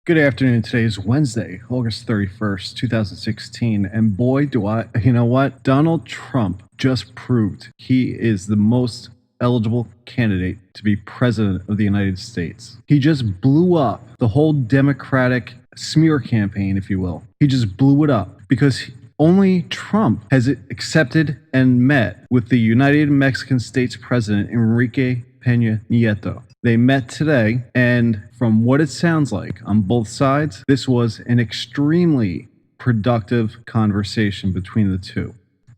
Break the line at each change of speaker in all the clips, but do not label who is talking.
Good afternoon. Today is Wednesday, August 31st, 2016. And boy, you know what? Donald Trump just proved he is the most eligible candidate to be president of the United States. He just blew up the whole Democratic smear campaign, if you will. He just blew it up because only Trump has accepted and met with the United Mexican States President Enrique Peña Nieto. They met today, and from what it sounds like on both sides, this was an extremely productive conversation between the two.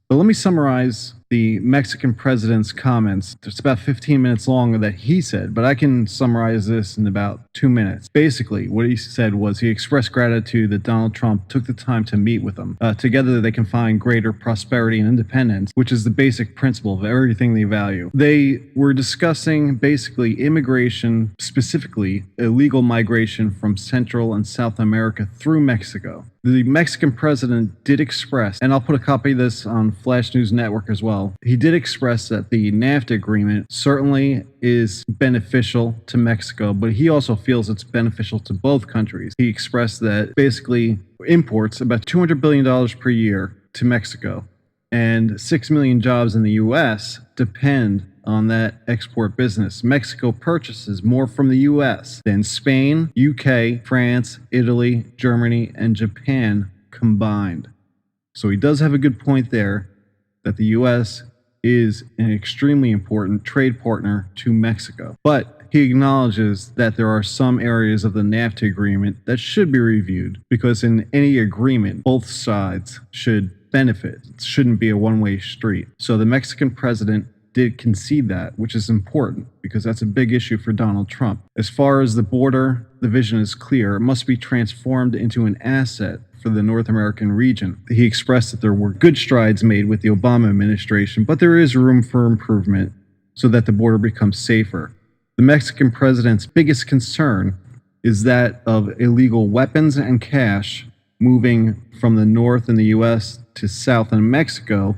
But let me summarize the Mexican president's comments. It's about 15 minutes long that he said, but I can summarize this in about 2 minutes. Basically, what he said was he expressed gratitude that Donald Trump took the time to meet with him. Together, they can find greater prosperity and independence, which is the basic principle of everything they value. They were discussing basically immigration, specifically illegal migration from Central and South America through Mexico. The Mexican president did express, and I'll put a copy of this on Flash News Network as well. He did express that the NAFTA agreement certainly is beneficial to Mexico, but he also feels it's beneficial to both countries. He expressed that basically imports about $200 billion per year to Mexico, and 6 million jobs in the U.S. depend on that export business. Mexico purchases more from the U.S. than Spain, UK, France, Italy, Germany, and Japan combined. So he does have a good point there that the U.S. is an extremely important trade partner to Mexico. But he acknowledges that there are some areas of the NAFTA agreement that should be reviewed because in any agreement, both sides should benefit. It shouldn't be a one-way street. So the Mexican president did concede that, which is important because that's a big issue for Donald Trump. As far as the border, the vision is clear. It must be transformed into an asset for the North American region. He expressed that there were good strides made with the Obama administration, but there is room for improvement so that the border becomes safer. The Mexican president's biggest concern is that of illegal weapons and cash moving from the north in the U.S. to south in Mexico,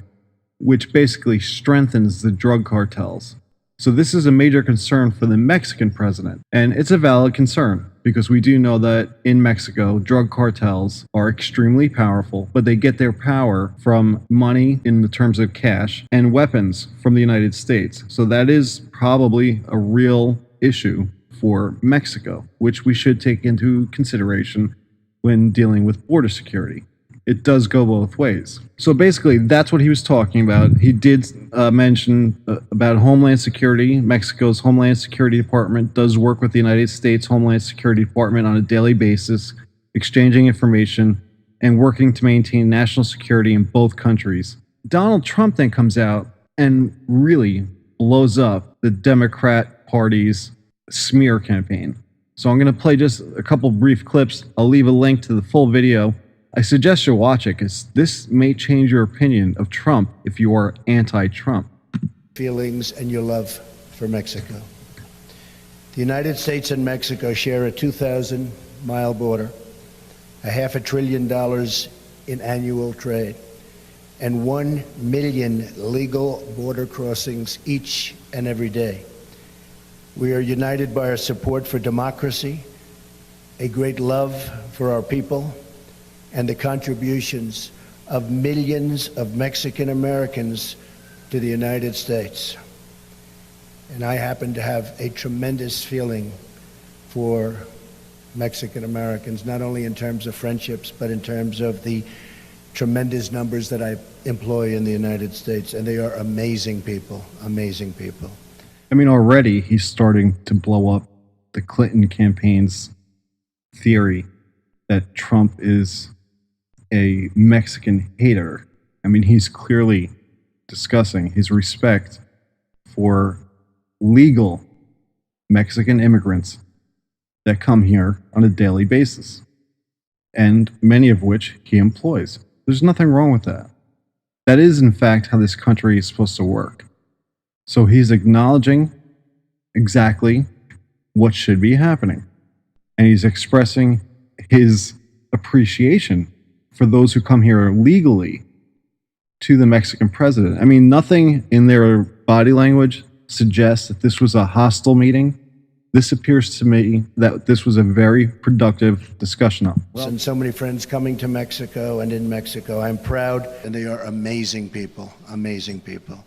which basically strengthens the drug cartels. So this is a major concern for the Mexican president, and it's a valid concern because we do know that in Mexico, drug cartels are extremely powerful, but they get their power from money in the terms of cash and weapons from the United States. So that is probably a real issue for Mexico, which we should take into consideration when dealing with border security. It does go both ways. So basically, that's what he was talking about. He did mention about Homeland Security. Mexico's Homeland Security Department does work with the United States Homeland Security Department on a daily basis, exchanging information and working to maintain national security in both countries. Donald Trump then comes out and really blows up the Democrat Party's smear campaign. So I'm going to play just a couple brief clips. I'll leave a link to the full video. I suggest you watch it because this may change your opinion of Trump if you are anti-Trump.
Feelings and your love for Mexico. The United States and Mexico share a 2,000-mile border, $500 billion in annual trade, and 1 million legal border crossings each and every day. We are united by our support for democracy, a great love for our people, and the contributions of millions of Mexican Americans to the United States. And I happen to have a tremendous feeling for Mexican Americans, not only in terms of friendships, but in terms of the tremendous numbers that I employ in the United States. And they are amazing people, amazing people.
I mean, already he's starting to blow up the Clinton campaign's theory that Trump is a Mexican hater. I mean, he's clearly discussing his respect for legal Mexican immigrants that come here on a daily basis, and many of which he employs. There's nothing wrong with that. That is, in fact, how this country is supposed to work. So he's acknowledging exactly what should be happening, and he's expressing his appreciation for those who come here legally to the Mexican president. I mean, nothing in their body language suggests that this was a hostile meeting. This appears to me that this was a very productive discussion of.
And so many friends coming to Mexico and in Mexico. I'm proud, and they are amazing people, amazing people.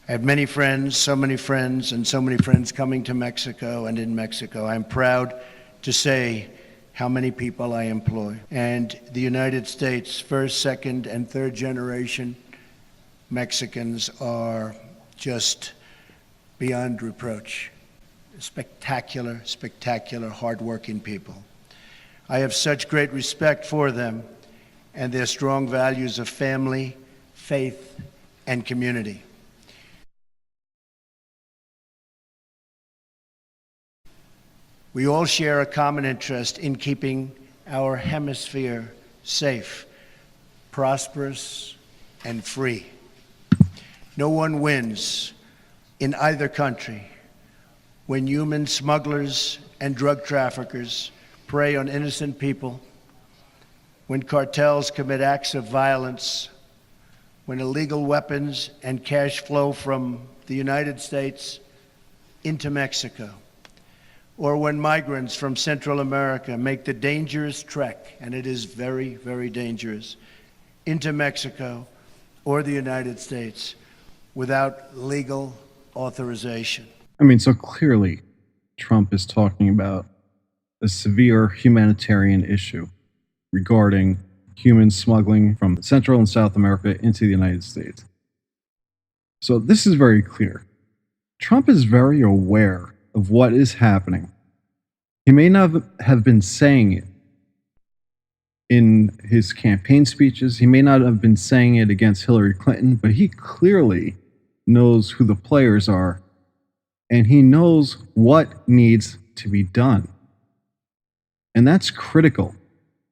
I have many friends, so many friends, and so many friends coming to Mexico and in Mexico. I'm proud to say how many people I employ. And the United States, first, second, and third generation Mexicans are just beyond reproach. Spectacular, spectacular, hardworking people. I have such great respect for them and their strong values of family, faith, and community. We all share a common interest in keeping our hemisphere safe, prosperous, and free. No one wins in either country when human smugglers and drug traffickers prey on innocent people, when cartels commit acts of violence, when illegal weapons and cash flow from the United States into Mexico, or when migrants from Central America make the dangerous trek, and it is very, very dangerous, into Mexico or the United States without legal authorization.
I mean, so clearly, Trump is talking about a severe humanitarian issue regarding human smuggling from Central and South America into the United States. So this is very clear. Trump is very aware of what is happening. He may not have been saying it in his campaign speeches. He may not have been saying it against Hillary Clinton, but he clearly knows who the players are, and he knows what needs to be done. And that's critical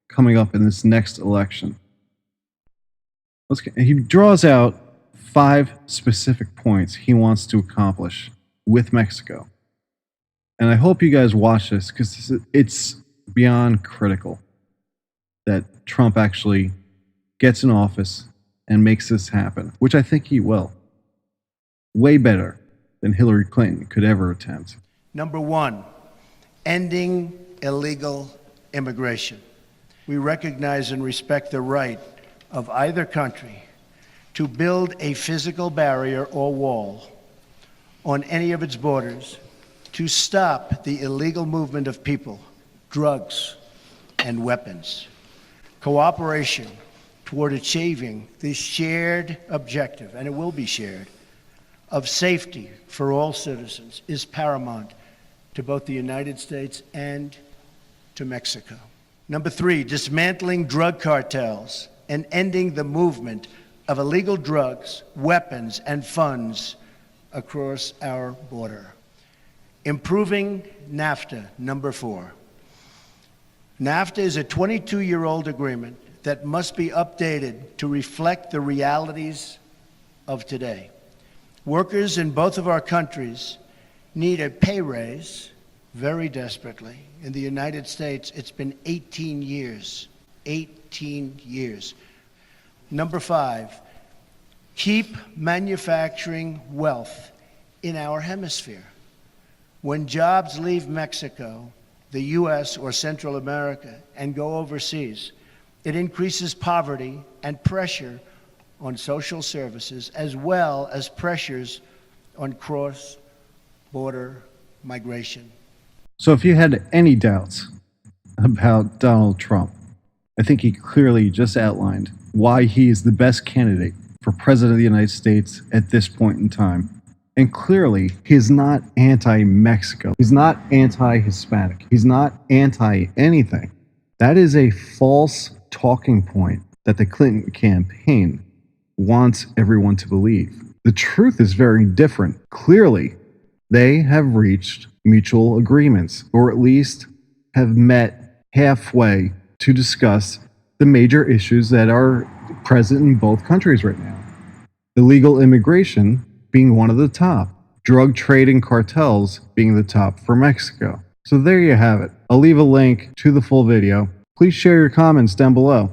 coming up in this next election. He draws out 5 specific points he wants to accomplish with Mexico. And I hope you guys watch this, because it's beyond critical that Trump actually gets in office and makes this happen, which I think he will. Way better than Hillary Clinton could ever attempt.
Number 1, ending illegal immigration. We recognize and respect the right of either country to build a physical barrier or wall on any of its borders to stop the illegal movement of people, drugs, and weapons. Cooperation toward achieving this shared objective, and it will be shared, of safety for all citizens is paramount to both the United States and to Mexico. Number 3, dismantling drug cartels and ending the movement of illegal drugs, weapons, and funds across our border. Improving NAFTA, number 4. NAFTA is a 22-year-old agreement that must be updated to reflect the realities of today. Workers in both of our countries need a pay raise very desperately. In the United States, it's been 18 years. 18 years. Number 5, keep manufacturing wealth in our hemisphere. When jobs leave Mexico, the U.S. or Central America and go overseas, it increases poverty and pressure on social services, as well as pressures on cross-border migration.
So if you had any doubts about Donald Trump, I think he clearly just outlined why he is the best candidate for President of the United States at this point in time. And clearly, he's not anti-Mexico. He's not anti-Hispanic. He's not anti-anything. That is a false talking point that the Clinton campaign wants everyone to believe. The truth is very different. Clearly, they have reached mutual agreements, or at least have met halfway to discuss the major issues that are present in both countries right now. Illegal immigration being one of the top, drug trading cartels being the top for Mexico. So there you have it. I'll leave a link to the full video. Please share your comments down below.